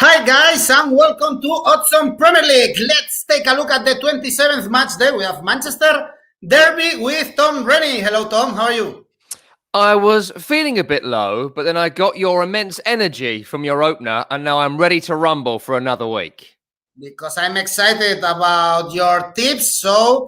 Hi guys and welcome to Odds Premier League. Let's take a look at the 27th match day. We have Manchester Derby with Tom Rennie. Hello Tom, how are you? I was feeling a bit low, but then I got your immense energy from your opener, and now I'm ready to rumble for another week. Because I'm excited about your tips, so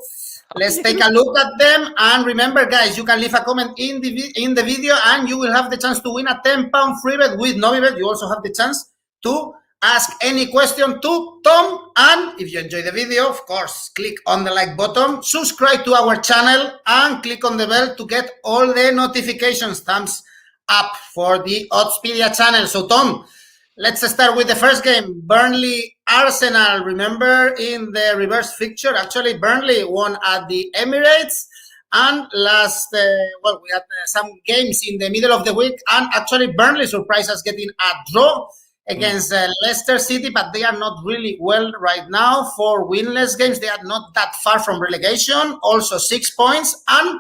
let's take a look at them. And remember guys, you can leave a comment in the video and you will have the chance to win a £10 free bet with Novibet. You also have the chance to ask any question to Tom, and if you enjoy the video, of course, click on the like button, subscribe to our channel, and click on the bell to get all the notifications. Thumbs up for the Oddspedia channel. So Tom, let's start with the first game, Burnley Arsenal. Remember, in the reverse fixture, actually Burnley won at the Emirates. And last, we had some games in the middle of the week, and actually Burnley surprised us getting a draw against Leicester City, but they are not really well right now. 4 winless games. They are not that far from relegation. Also 6 points, and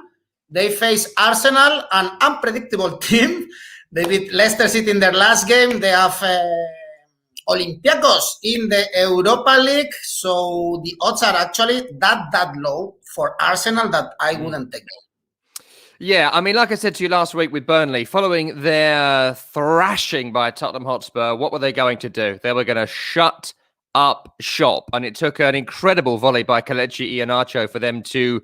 they face Arsenal, an unpredictable team. They beat Leicester City in their last game. They have Olympiacos in the Europa League. So the odds are actually that low for Arsenal that I wouldn't take it. Yeah, I mean, like I said to you last week with Burnley, following their thrashing by Tottenham Hotspur, what were they going to do? They were going to shut up shop. And it took an incredible volley by Kelechi Iheanacho for them to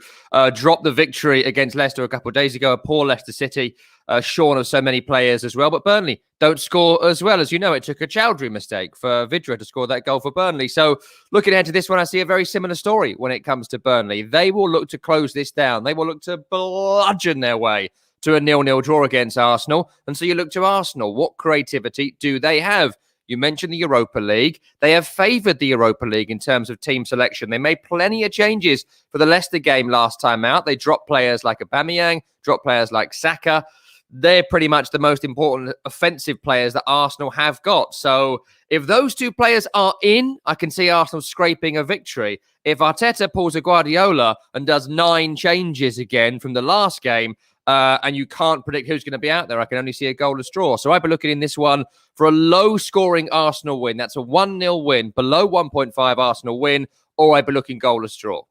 drop the victory against Leicester a couple of days ago. A poor Leicester City, shorn of so many players as well. But Burnley don't score as well. As you know, it took a Chowdhury mistake for Vidra to score that goal for Burnley. So looking ahead to this one, I see a very similar story when it comes to Burnley. They will look to close this down. They will look to bludgeon their way to a 0-0 draw against Arsenal. And so you look to Arsenal. What creativity do they have? You mentioned the Europa League. They have favoured the Europa League in terms of team selection. They made plenty of changes for the Leicester game last time out. They dropped players like Aubameyang, dropped players like Saka. They're pretty much the most important offensive players that Arsenal have got. So if those two players are in, I can see Arsenal scraping a victory. If Arteta pulls a Guardiola and does 9 changes again from the last game, and you can't predict who's going to be out there, I can only see a goalless draw. So I'd be looking in this one for a low-scoring Arsenal win. That's a 1-0 win, below 1.5 Arsenal win, or I'd be looking goalless draw.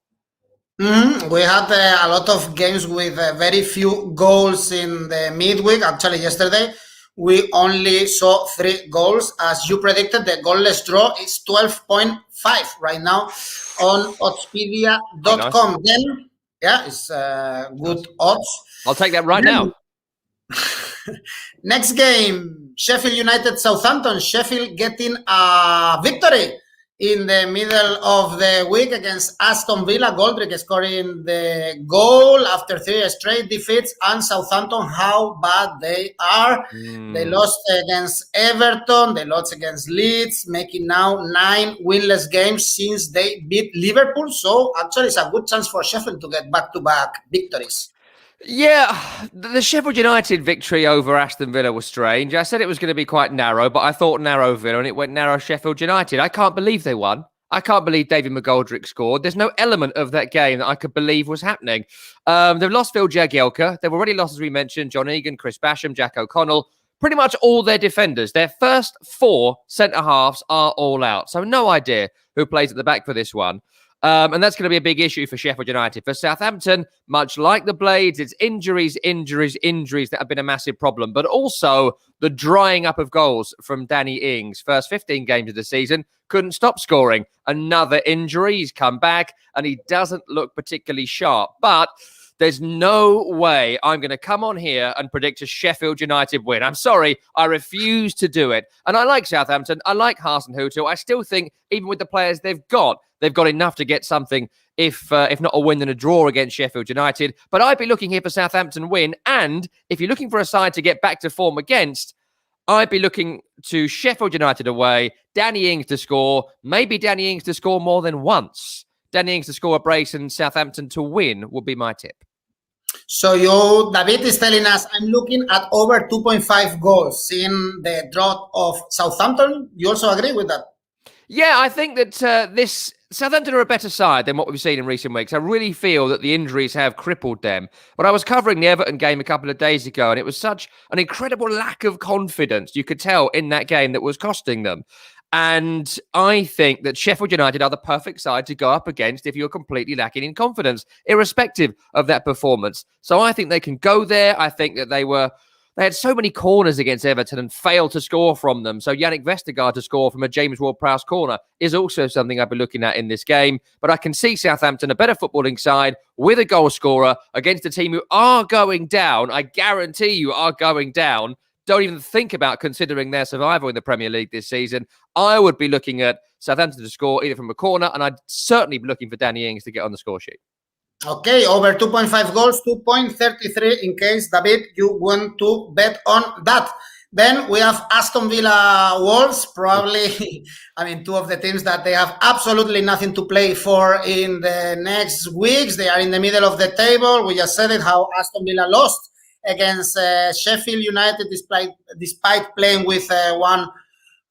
We had a lot of games with very few goals in the midweek. Actually, yesterday, we only saw 3 goals. As you predicted, the goalless draw is 12.5 right now on Oddspedia.com. Nice. Then, yeah, it's good odds. I'll take that right now. Next game, Sheffield United, Southampton. Sheffield getting a victory in the middle of the week against Aston Villa. Goldrick scoring the goal after 3 straight defeats. And Southampton, how bad they are. They lost against Everton. They lost against Leeds, making now 9 winless games since they beat Liverpool. So actually, it's a good chance for Sheffield to get back-to-back victories. Yeah, the Sheffield United victory over Aston Villa was strange. I said it was going to be quite narrow, but I thought narrow Villa and it went narrow Sheffield United. I can't believe they won. I can't believe David McGoldrick scored. There's no element of that game that I could believe was happening. They've lost Phil Jagielka. They've already lost, as we mentioned, John Egan, Chris Basham, Jack O'Connell. Pretty much all their defenders. Their first 4 centre-halves are all out. So no idea who plays at the back for this one. And that's going to be a big issue for Sheffield United. For Southampton, much like the Blades, it's injuries that have been a massive problem, but also the drying up of goals from Danny Ings. First 15 games of the season, couldn't stop scoring. Another injury, he's come back, and he doesn't look particularly sharp. But there's no way I'm going to come on here and predict a Sheffield United win. I'm sorry, I refuse to do it. And I like Southampton. I like Hasenhüttl. I still think, even with the players they've got enough to get something, if not a win, then a draw against Sheffield United. But I'd be looking here for Southampton win. And if you're looking for a side to get back to form against, I'd be looking to Sheffield United away, Danny Ings to score, maybe Danny Ings to score more than once. Danny Ings to score a brace and Southampton to win would be my tip. So David is telling us, I'm looking at over 2.5 goals in the draw of Southampton. You also agree with that? Yeah, I think that this Southampton are a better side than what we've seen in recent weeks. I really feel that the injuries have crippled them. But I was covering the Everton game a couple of days ago, and it was such an incredible lack of confidence you could tell in that game that was costing them. And I think that Sheffield United are the perfect side to go up against if you're completely lacking in confidence, irrespective of that performance. So I think they can go there. I think that they had so many corners against Everton and failed to score from them. So Yannick Vestergaard to score from a James Ward-Prowse corner is also something I'll be looking at in this game. But I can see Southampton, a better footballing side, with a goal scorer against a team who are going down. I guarantee you are going down. Don't even think about considering their survival in the Premier League this season. I would be looking at Southampton to score either from a corner, and I'd certainly be looking for Danny Ings to get on the score sheet. Okay, over 2.5 goals, 2.33 in case, David, you want to bet on that. Then we have Aston Villa Wolves, probably, two of the teams that they have absolutely nothing to play for in the next weeks. They are in the middle of the table. We just said it, how Aston Villa lost against Sheffield United despite playing with one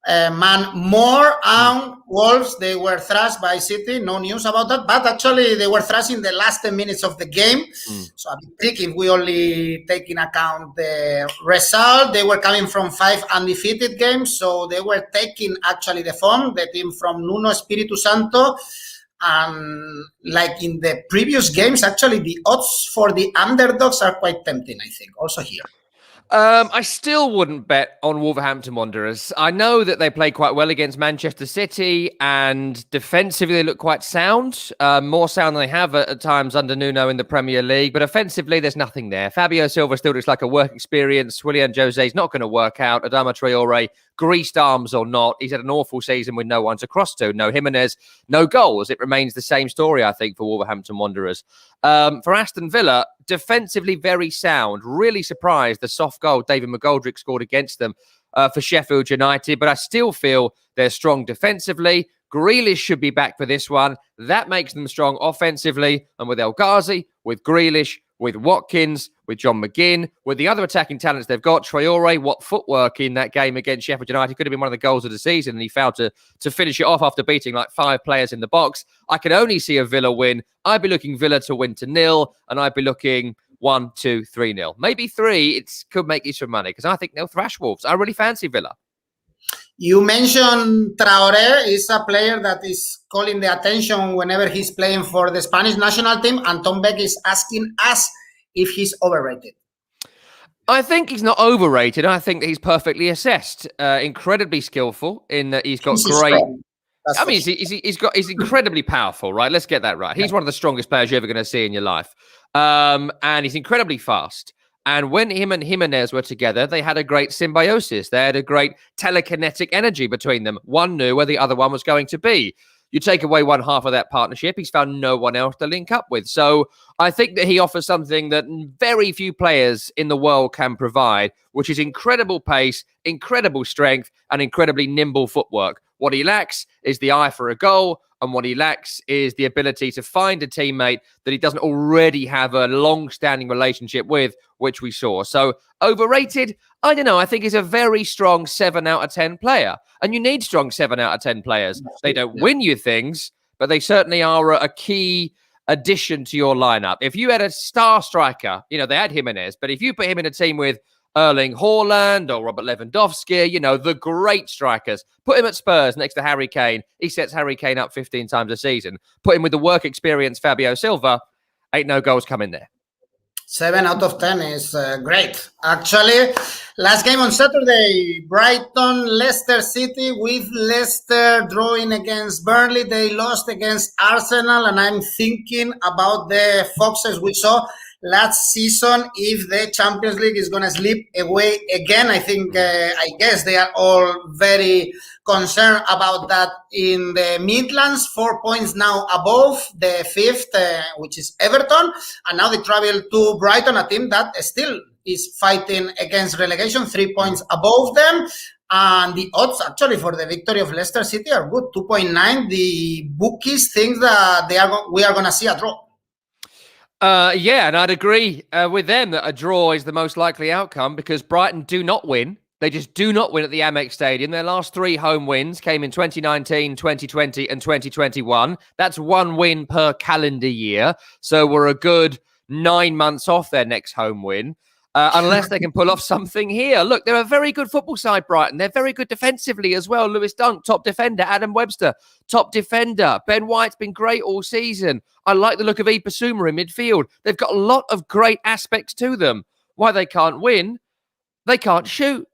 man more. And Wolves, they were thrashed by City. No news about that, but actually they were thrashed in the last 10 minutes of the game. So a bit tricky if we only take in account the result. They were coming from 5 undefeated games, so they were taking actually the form, the team from Nuno Espiritu Santo. And like in the previous games, actually the odds for the underdogs are quite tempting, I think, also here. I still wouldn't bet on Wolverhampton Wanderers. I know that they play quite well against Manchester City, and defensively they look quite sound, more sound than they have at times under Nuno in the Premier League. But offensively, there's nothing there. Fabio Silva still looks like a work experience. Willian Jose's not going to work out. Adama Traore, greased arms or not, he's had an awful season with no one to cross to. No Jimenez, no goals. It remains the same story, I think, for Wolverhampton Wanderers. For Aston Villa, defensively very sound. Really surprised the soft goal David McGoldrick scored against them for Sheffield United, but I still feel they're strong defensively. Grealish should be back for this one. That makes them strong offensively. And with El Ghazi, with Grealish, with Watkins, with John McGinn, with the other attacking talents they've got, Traore, what footwork in that game against Sheffield United. Could have been one of the goals of the season, and he failed to finish it off after beating like 5 players in the box. I can only see a Villa win. I'd be looking Villa to win to 0, and I'd be looking 1, 2, 3-0. Maybe 3, it could make you some money, because I think they'll thrash Wolves. I really fancy Villa. You mentioned Traore is a player that is calling the attention whenever he's playing for the Spanish national team, and Tom Beck is asking us if he's overrated. I think he's not overrated. I think that he's perfectly assessed. Incredibly skillful in that he's got great... He's incredibly powerful, right? Let's get that right. He's one of the strongest players you're ever going to see in your life. And he's incredibly fast. And when him and Jimenez were together, they had a great symbiosis. They had a great telekinetic energy between them. One knew where the other one was going to be. You take away one half of that partnership, he's found no one else to link up with. So I think that he offers something that very few players in the world can provide, which is incredible pace, incredible strength, and incredibly nimble footwork. What he lacks is the eye for a goal, and what he lacks is the ability to find a teammate that he doesn't already have a long-standing relationship with, which we saw. So overrated? I don't know. I think he's a very strong 7 out of 10 player. And you need strong 7 out of 10 players. They don't win you things, but they certainly are a key addition to your lineup. If you had a star striker, they had Jimenez, but if you put him in a team with Erling Haaland or Robert Lewandowski, the great strikers. Put him at Spurs next to Harry Kane. He sets Harry Kane up 15 times a season. Put him with the work experience Fabio Silva. Ain't no goals coming there. 7 out of 10 is great. Actually, last game on Saturday, Brighton, Leicester City, with Leicester drawing against Burnley. They lost against Arsenal, and I'm thinking about the Foxes we saw last season. If the Champions League is going to slip away again, I guess they are all very concerned about that in the Midlands. 4 points now above the 5th, which is Everton. And now they travel to Brighton, a team that still is fighting against relegation, 3 points above them. And the odds actually for the victory of Leicester City are good, 2.9. The bookies think that we are going to see a draw. And I'd agree with them that a draw is the most likely outcome, because Brighton do not win. They just do not win at the Amex Stadium. Their last 3 home wins came in 2019, 2020 and 2021. That's 1 win per calendar year. So we're a good 9 months off their next home win. unless they can pull off something here. Look, they're a very good football side, Brighton. They're very good defensively as well. Lewis Dunk, top defender. Adam Webster, top defender. Ben White's been great all season. I like the look of Ibasuma in midfield. They've got a lot of great aspects to them. Why they can't win? They can't shoot.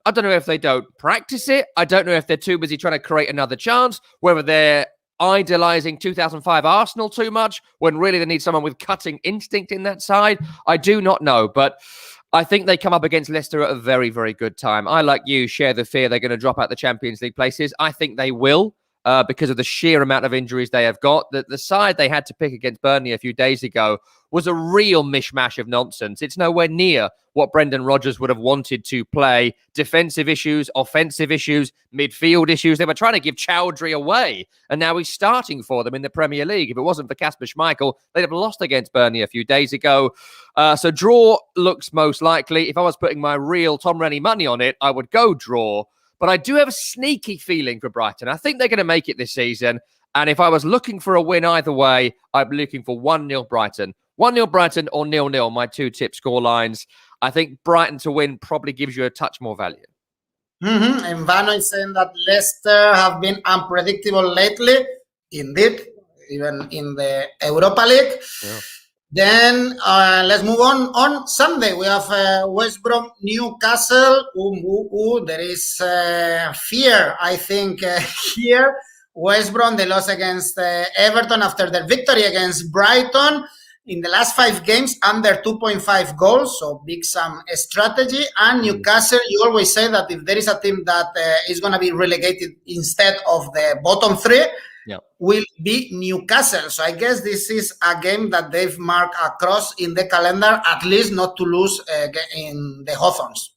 I don't know if they don't practice it. I don't know if they're too busy trying to create another chance, whether they're idolizing 2005 Arsenal too much when really they need someone with cutting instinct in that side. I do not know, but I think they come up against Leicester at a very, very good time. I, like you, share the fear they're going to drop out the Champions League places. I think they will. Because of the sheer amount of injuries they have got. The side they had to pick against Burnley a few days ago was a real mishmash of nonsense. It's nowhere near what Brendan Rodgers would have wanted to play. Defensive issues, offensive issues, midfield issues. They were trying to give Chowdhury away, and now he's starting for them in the Premier League. If it wasn't for Kasper Schmeichel, they'd have lost against Burnley a few days ago. So draw looks most likely. If I was putting my real Tom Rennie money on it, I would go draw. But I do have a sneaky feeling for Brighton. I think they're going to make it this season. And if I was looking for a win either way, I'd be looking for 1-0 Brighton. 1-0 Brighton or 0-0, my two tip score lines. I think Brighton to win probably gives you a touch more value. And Vano is saying that Leicester have been unpredictable lately. Indeed, even in the Europa League. Yeah. Then let's move on. On Sunday, we have West Brom, Newcastle. There is fear, I think, here. West Brom, they lost against Everton after their victory against Brighton. In the last 5 games, under 2.5 goals, so big Sam strategy. And Newcastle, you always say that if there is a team that is going to be relegated instead of the bottom 3, will be Newcastle. So I guess this is a game that they've marked across in the calendar, at least not to lose in the Hawthorns.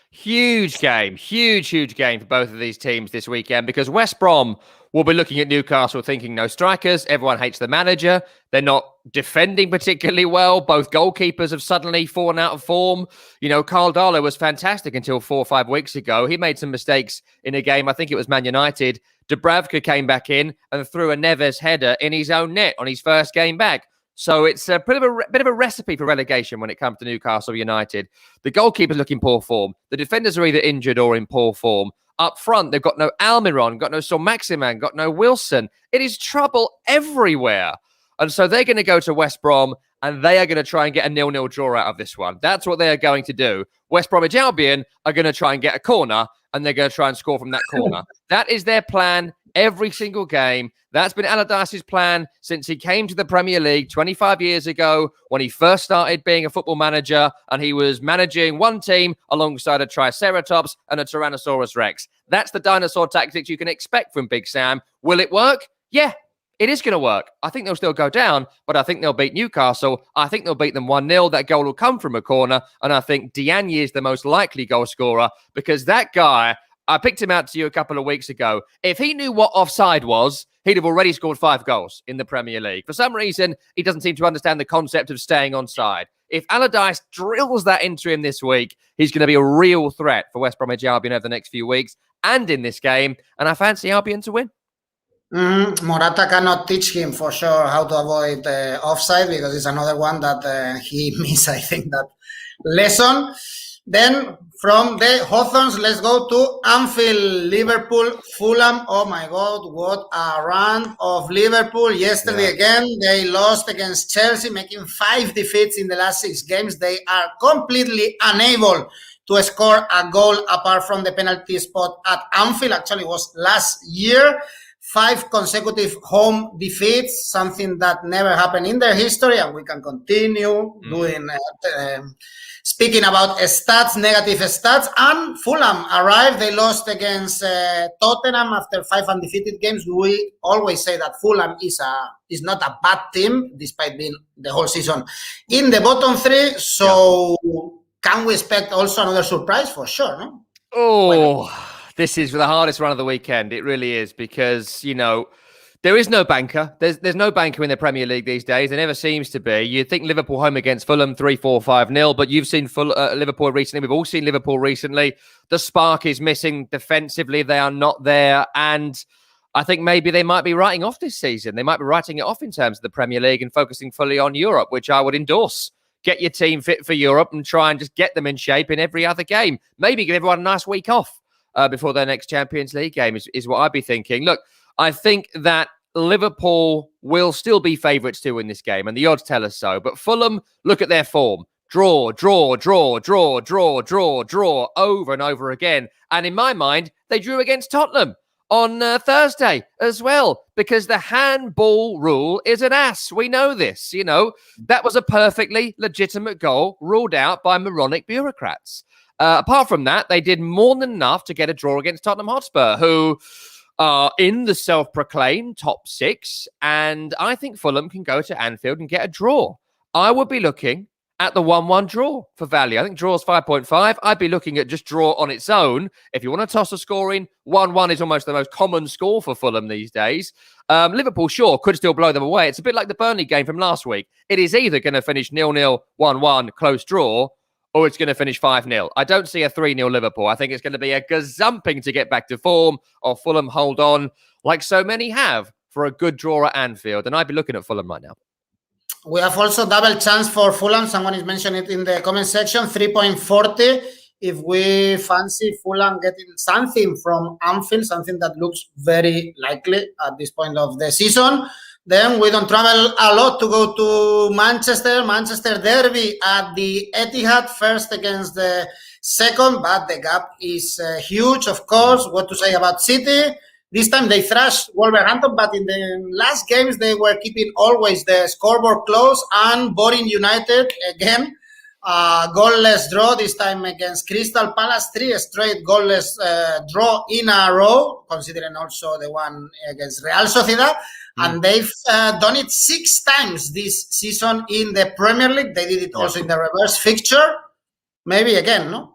Huge game for both of these teams this weekend, because West Brom will be looking at Newcastle thinking no strikers. Everyone hates the manager. They're not defending particularly well. Both goalkeepers have suddenly fallen out of form. You know, Carl Darlow was fantastic until 4 or 5 weeks ago. He made some mistakes in a game. I think it was Man United. Dubravka came back in and threw a Neves header in his own net on his first game back. So it's a bit of a recipe for relegation when it comes to Newcastle United. The goalkeepers look in poor form. The defenders are either injured or in poor form. Up front, they've got no Almiron, got no Saint-Maximin, got no Wilson. It is trouble everywhere. And so they're going to go to West Brom and they are going to try and get a 0-0 draw out of this one. That's what they are going to do. West Bromwich Albion are going to try and get a corner and they're going to try and score from that corner. That is their plan every single game. That's been Allardyce's plan since he came to the Premier League 25 years ago when he first started being a football manager and he was managing one team alongside a Triceratops and a Tyrannosaurus Rex. That's the dinosaur tactics you can expect from Big Sam. Will it work? Yeah, it is going to work. I think they'll still go down, but I think they'll beat Newcastle. I think they'll beat them 1-0. That goal will come from a corner, and I think Diagne is the most likely goal scorer because that guy, I picked him out to you a couple of weeks ago. If he knew what offside was, he'd have already scored 5 goals in the Premier League. For some reason, he doesn't seem to understand the concept of staying onside. If Allardyce drills that into him this week, he's going to be a real threat for West Bromwich Albion over the next few weeks and in this game, and I fancy Albion to win. Morata cannot teach him for sure how to avoid offside because it's another one that he missed, I think, that lesson. Then from the Hawthorns, let's go to Anfield, Liverpool, Fulham. Oh my God, what a run of Liverpool. Yesterday again, they lost against Chelsea, making 5 defeats in the last 6 games. They are completely unable to score a goal apart from the penalty spot at Anfield. Actually, it was last year. 5 consecutive home defeats, something that never happened in their history, and we can continue doing speaking about stats, negative stats. And Fulham arrived. They lost against Tottenham after 5 undefeated games. We always say that Fulham is not a bad team, despite being the whole season in the bottom 3. So can we expect also another surprise? For sure, no? Oh, this is the hardest run of the weekend. It really is because, you know, there is no banker. There's no banker in the Premier League these days. There never seems to be. You think Liverpool home against Fulham 3-4, 5-0, but you've seen Liverpool recently. We've all seen Liverpool recently. The spark is missing defensively. They are not there. And I think maybe they might be writing off this season. They might be writing it off in terms of the Premier League and focusing fully on Europe, which I would endorse. get your team fit for Europe and try and just get them in shape in every other game. Maybe give everyone a nice week off before their next Champions League game is what I'd be thinking. Look, I think that Liverpool will still be favourites to win this game, and the odds tell us so. But Fulham, look at their form. Draw, over and over again. And in my mind, they drew against Tottenham on Thursday as well, because the handball rule is an ass. We know this. That was a perfectly legitimate goal ruled out by moronic bureaucrats. Apart from that, they did more than enough to get a draw against Tottenham Hotspur, who are in the self-proclaimed top 6. And I think Fulham can go to Anfield and get a draw. I would be looking at the 1-1 draw for value. I think draw's 5.5. I'd be looking at just draw on its own. If you want to toss a score in, 1-1 is almost the most common score for Fulham these days. Liverpool, sure, could still blow them away. It's a bit like the Burnley game from last week. It is either going to finish 0-0, 1-1, close draw, or it's going to finish 5-0. I don't see a 3-0 Liverpool. I think it's going to be a gazumping to get back to form, or Fulham hold on, like so many have, for a good draw at Anfield. And I'd be looking at Fulham right now. We have also double chance for Fulham. Someone is mentioning it in the comment section. 3.40. If we fancy Fulham getting something from Anfield, something that looks very likely at this point of the season, then we don't travel a lot to go to Manchester derby at the Etihad, first against the second, but the gap is huge, of course. What to say about City? This time they thrashed Wolverhampton, but in the last games they were keeping always the scoreboard close, and boring United again. Goalless draw, this time against Crystal Palace. 3 straight goalless draw in a row, considering also the one against Real Sociedad. And they've done it 6 times this season in the Premier League. They did it also in the reverse fixture. Maybe again, no?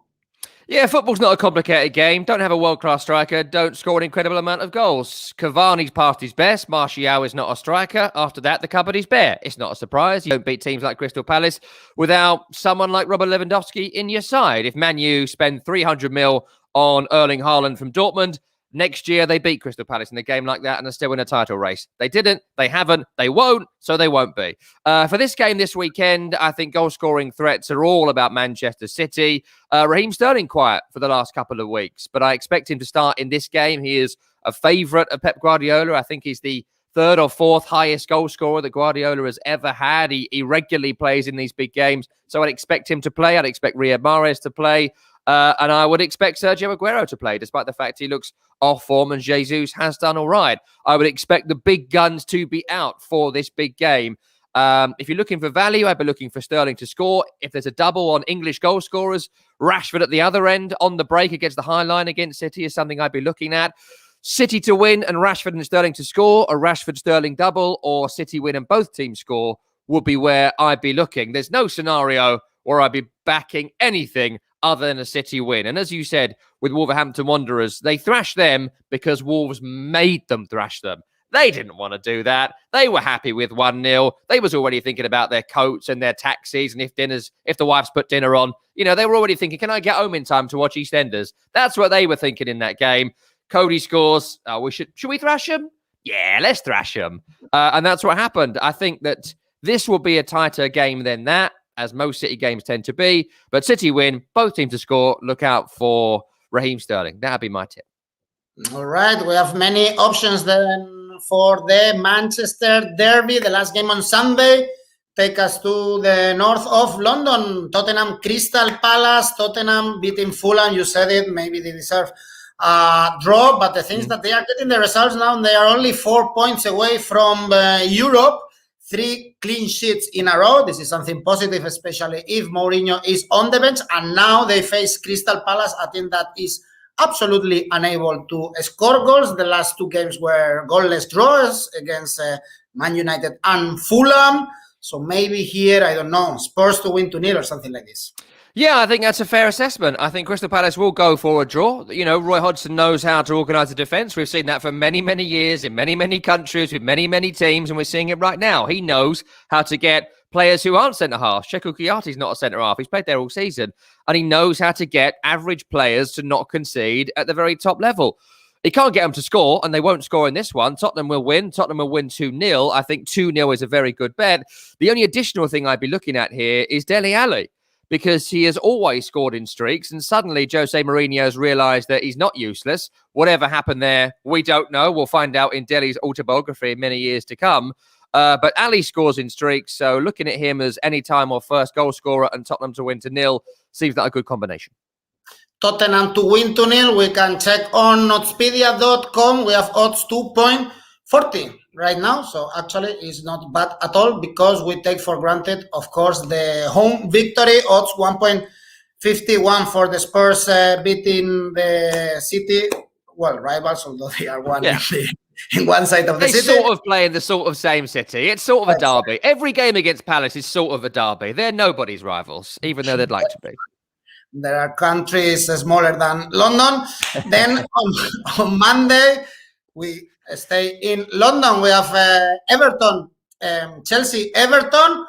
Yeah, football's not a complicated game. Don't have a world-class striker. Don't score an incredible amount of goals. Cavani's past his best. Martial is not a striker. After that, the cupboard is bare. It's not a surprise. You don't beat teams like Crystal Palace without someone like Robert Lewandowski in your side. If Man U spend 300 mil on Erling Haaland from Dortmund, next year they beat Crystal Palace in a game like that and are still in a title race. They didn't, they haven't, they won't, so they won't be. For this game this weekend, I think goal-scoring threats are all about Manchester City. Raheem Sterling quiet for the last couple of weeks, but I expect him to start in this game. He is a favourite of Pep Guardiola. I think he's the 3rd or 4th highest goal scorer that Guardiola has ever had. He regularly plays in these big games, so I'd expect him to play. I'd expect Riyad Mahrez to play. And I would expect Sergio Aguero to play, despite the fact he looks off form and Jesus has done all right. I would expect the big guns to be out for this big game. If you're looking for value, I'd be looking for Sterling to score. If there's a double on English goal scorers, Rashford at the other end on the break against the high line against City is something I'd be looking at. City to win and Rashford and Sterling to score, a Rashford-Sterling double, or City win and both teams score would be where I'd be looking. There's no scenario where I'd be backing anything other than a City win. And as you said, with Wolverhampton Wanderers, they thrashed them because Wolves made them thrash them. They didn't want to do that. They were happy with 1-0. They was already thinking about their coats and their taxis, and if the wives put dinner on, they were already thinking, can I get home in time to watch EastEnders? That's what they were thinking in that game. Cody scores. Should we thrash him? Yeah, let's thrash him. And that's what happened. I think that this will be a tighter game than that, as most City games tend to be. But City win, both teams to score. Look out for Raheem Sterling. That'd be my tip. All right. We have many options then for the Manchester derby. The last game on Sunday. Take us to the north of London. Tottenham, Crystal Palace. Tottenham beating Fulham. You said it. Maybe they deserve a draw. But the things that they are getting the results now, they are only 4 points away from Europe. 3 clean sheets in a row. This is something positive, especially if Mourinho is on the bench. And now they face Crystal Palace, a team that is absolutely unable to score goals. The last 2 games were goalless draws against Man United and Fulham. So maybe here, I don't know, Spurs to win 2-0 or something like this. Yeah, I think that's a fair assessment. I think Crystal Palace will go for a draw. Roy Hodgson knows how to organise a defence. We've seen that for many, many years in many, many countries with many, many teams, and we're seeing it right now. He knows how to get players who aren't centre-half. Sheku Kouyate's not a centre-half. He's played there all season. And he knows how to get average players to not concede at the very top level. He can't get them to score, and they won't score in this one. Tottenham will win. Tottenham will win 2-0. I think 2-0 is a very good bet. The only additional thing I'd be looking at here is Dele Alli, because he has always scored in streaks, and suddenly Jose Mourinho has realised that he's not useless. Whatever happened there, we don't know. We'll find out in Dele's autobiography in many years to come. But Ali scores in streaks, so looking at him as any time or first goal scorer and Tottenham to win 2-0 seems like a good combination. Tottenham to win 2-0. We can check on Oddspedia.com. We have odds 2.40 right now. So actually it's not bad at all, because we take for granted, of course, the home victory. Odds 1.51 for the Spurs beating the City. Well, rivals, although they are one in one side of the city. They sort of play in the sort of same city. It's sort of a derby. Every game against Palace is sort of a derby. They're nobody's rivals, even though they'd like to be. There are countries smaller than London. Then on Monday, we stay in London. We have Everton, Chelsea, Everton.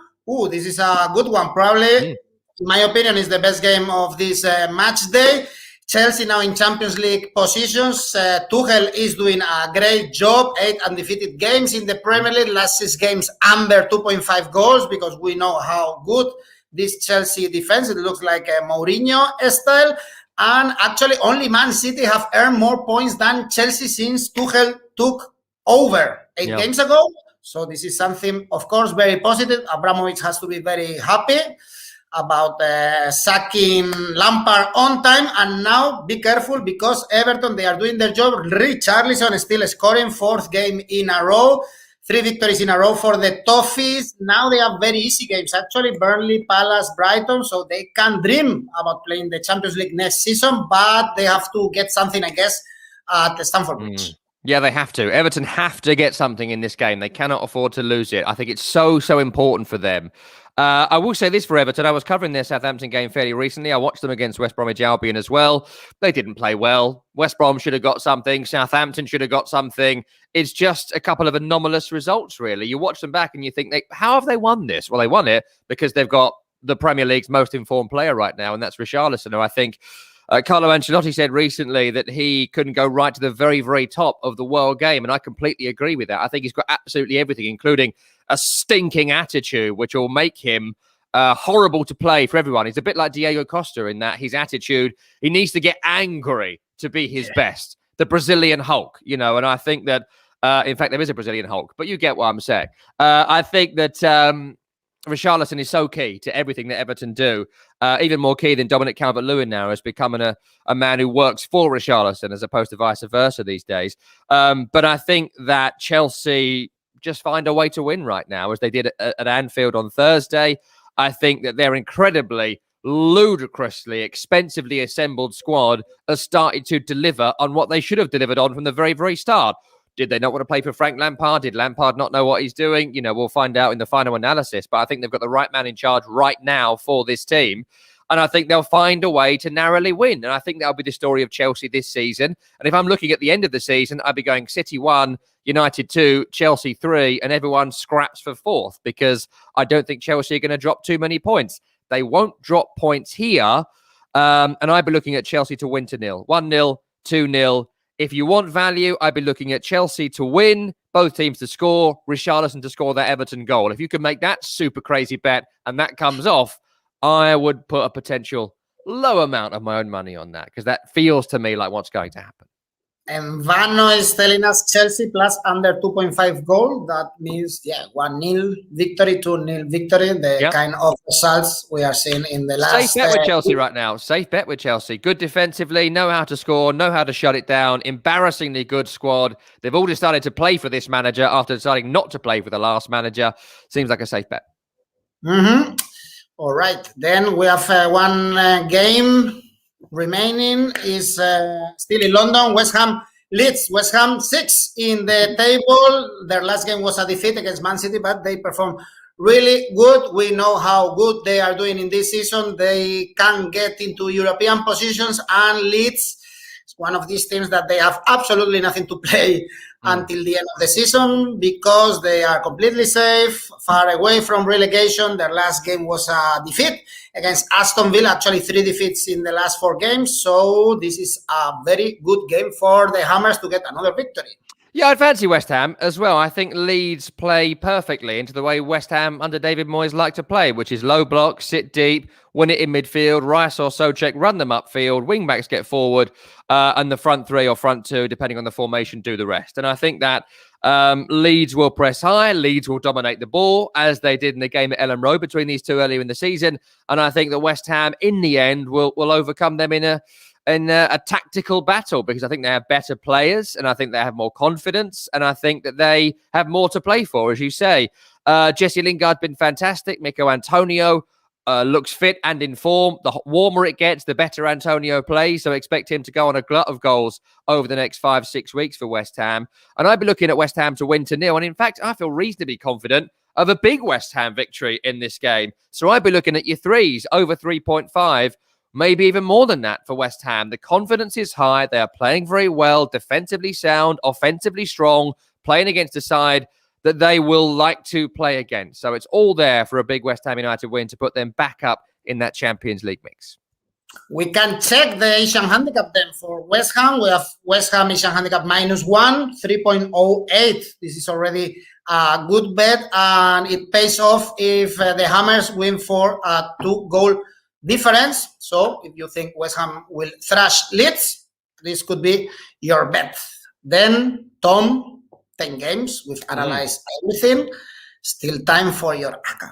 This is a good one. Probably, in my opinion, is the best game of this match day. Chelsea now in Champions League positions. Tuchel is doing a great job. 8 undefeated games in the Premier League. Last 6 games under 2.5 goals, because we know how good this Chelsea defense. It looks like a Mourinho style. And actually only Man City have earned more points than Chelsea since Tuchel took over 8 games ago. So this is something, of course, very positive. Abramovich has to be very happy about sacking Lampard on time. And now be careful, because Everton, they are doing their job. Richarlison is still scoring, 4th game in a row. 3 victories in a row for the Toffees. Now they have very easy games. Actually, Burnley, Palace, Brighton. So they can dream about playing the Champions League next season, but they have to get something, I guess, at the Stamford Bridge. Yeah, they have to. Everton have to get something in this game. They cannot afford to lose it. I think it's so important for them. I will say this for Everton. I was covering their Southampton game fairly recently. I watched them against West Bromwich Albion as well. They didn't play well. West Brom should have got something. Southampton should have got something. It's just a couple of anomalous results, really. You watch them back and you think, how have they won this? Well, they won it because they've got the Premier League's most informed player right now, and that's Richarlison, who I think Carlo Ancelotti said recently that he couldn't go right to the very, very top of the world game, and I completely agree with that. I think he's got absolutely everything, including a stinking attitude, which will make him horrible to play for everyone. He's a bit like Diego Costa in that his attitude, he needs to get angry to be his best. The Brazilian Hulk, and I think that, in fact, there is a Brazilian Hulk, but you get what I'm saying. I think that Richarlison is so key to everything that Everton do, even more key than Dominic Calvert-Lewin now has become a man who works for Richarlison as opposed to vice versa these days. But I think that Chelsea just find a way to win right now, as they did at Anfield on Thursday. I think that their incredibly, ludicrously, expensively assembled squad has started to deliver on what they should have delivered on from the very, very start. Did they not want to play for Frank Lampard? Did Lampard not know what he's doing? We'll find out in the final analysis. But I think they've got the right man in charge right now for this team. And I think they'll find a way to narrowly win. And I think that'll be the story of Chelsea this season. And if I'm looking at the end of the season, I'd be going City 1, United 2, Chelsea 3, and everyone scraps for 4th, because I don't think Chelsea are going to drop too many points. They won't drop points here. And I'd be looking at Chelsea to win 2-0. 1-0, 2-0. If you want value, I'd be looking at Chelsea to win, both teams to score, Richarlison to score that Everton goal. If you can make that super crazy bet and that comes off, I would put a potential low amount of my own money on that, because that feels to me like what's going to happen. And Vano is telling us Chelsea plus under 2.5 goal. That means, 1-0 victory, 2-0 victory. The kind of results we are seeing in the last... Safe bet with Chelsea right now. Safe bet with Chelsea. Good defensively, know how to score, know how to shut it down. Embarrassingly good squad. They've all decided to play for this manager after deciding not to play for the last manager. Seems like a safe bet. All right. Then we have one game remaining, is still in London. West Ham Leeds. West Ham 6 in the table. Their last game was a defeat against Man City, but they performed really good. We know how good they are doing in this season. They can get into European positions, and Leeds It's one of these teams that they have absolutely nothing to play until the end of the season because they are completely safe, far away from relegation. Their last game was a defeat against Aston Villa, actually 3 defeats in the last 4 games. So this is a very good game for the Hammers to get another victory. Yeah, I'd fancy West Ham as well. I think Leeds play perfectly into the way West Ham under David Moyes like to play, which is low block, sit deep, win it in midfield, Rice or Soucek run them upfield, wing-backs get forward, and the front 3 or front 2, depending on the formation, do the rest. And I think that Leeds will press high, Leeds will dominate the ball, as they did in the game at Ellen Road between these two earlier in the season. And I think that West Ham, in the end, will overcome them in a tactical battle, because I think they have better players and I think they have more confidence and I think that they have more to play for, as you say. Jesse Lingard's been fantastic. Mikel Antonio looks fit and in form. The warmer it gets, the better Antonio plays. So expect him to go on a glut of goals over the next 5-6 weeks for West Ham. And I'd be looking at West Ham to win 2-0. And in fact, I feel reasonably confident of a big West Ham victory in this game. So I'd be looking at your 3s over 3.5. Maybe even more than that for West Ham. The confidence is high. They are playing very well, defensively sound, offensively strong, playing against a side that they will like to play against. So it's all there for a big West Ham United win to put them back up in that Champions League mix. We can check the Asian handicap then for West Ham. We have West Ham Asian handicap -1, 3.08. This is already a good bet, and it pays off if the Hammers win for a 2-goal difference. So if you think West Ham will thrash Leeds, this could be your bet. Then, Tom, 10 games. We've analyzed everything. Still time for your ACCA.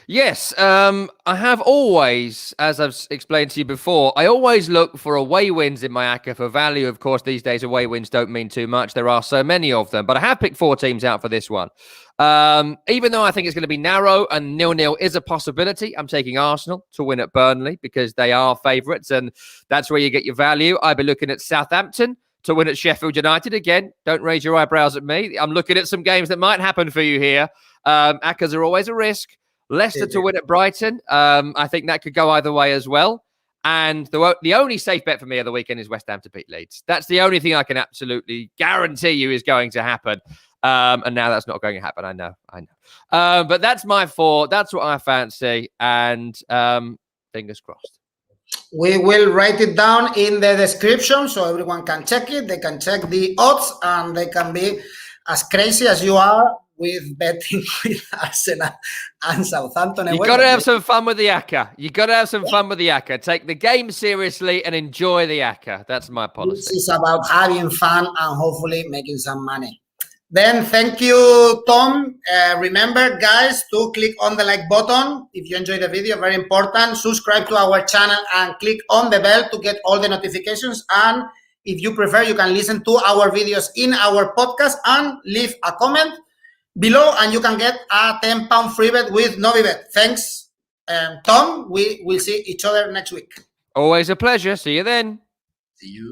Yes, I have always, as I've explained to you before, I always look for away wins in my ACCA for value. Of course, these days away wins don't mean too much. There are so many of them, but I have picked 4 teams out for this one. Even though I think it's going to be narrow and 0-0 is a possibility, I'm taking Arsenal to win at Burnley because they are favourites and that's where you get your value. I'd be looking at Southampton to win at Sheffield United. Again, don't raise your eyebrows at me. I'm looking at some games that might happen for you here. ACCAs are always a risk. Leicester to win at Brighton. I think that could go either way as well. And the only safe bet for me of the weekend is West Ham to beat Leeds. That's the only thing I can absolutely guarantee you is going to happen. And now that's not going to happen. I know. But that's my 4. That's what I fancy. And fingers crossed. We will write it down in the description so everyone can check it. They can check the odds and they can be as crazy as you are with betting with Arsenal and Southampton. You've got to have some fun with the ACCA. You've got to have some fun with the ACCA. Take the game seriously and enjoy the ACCA. That's my policy. This is about having fun and hopefully making some money. Then thank you, Tom. Remember, guys, to click on the like button if you enjoyed the video. Very important. Subscribe to our channel and click on the bell to get all the notifications. And if you prefer, you can listen to our videos in our podcast and leave a comment below and you can get a £10 free bet with Novibet. Thanks, Tom. We will see each other next week. Always a pleasure. See you then. See you.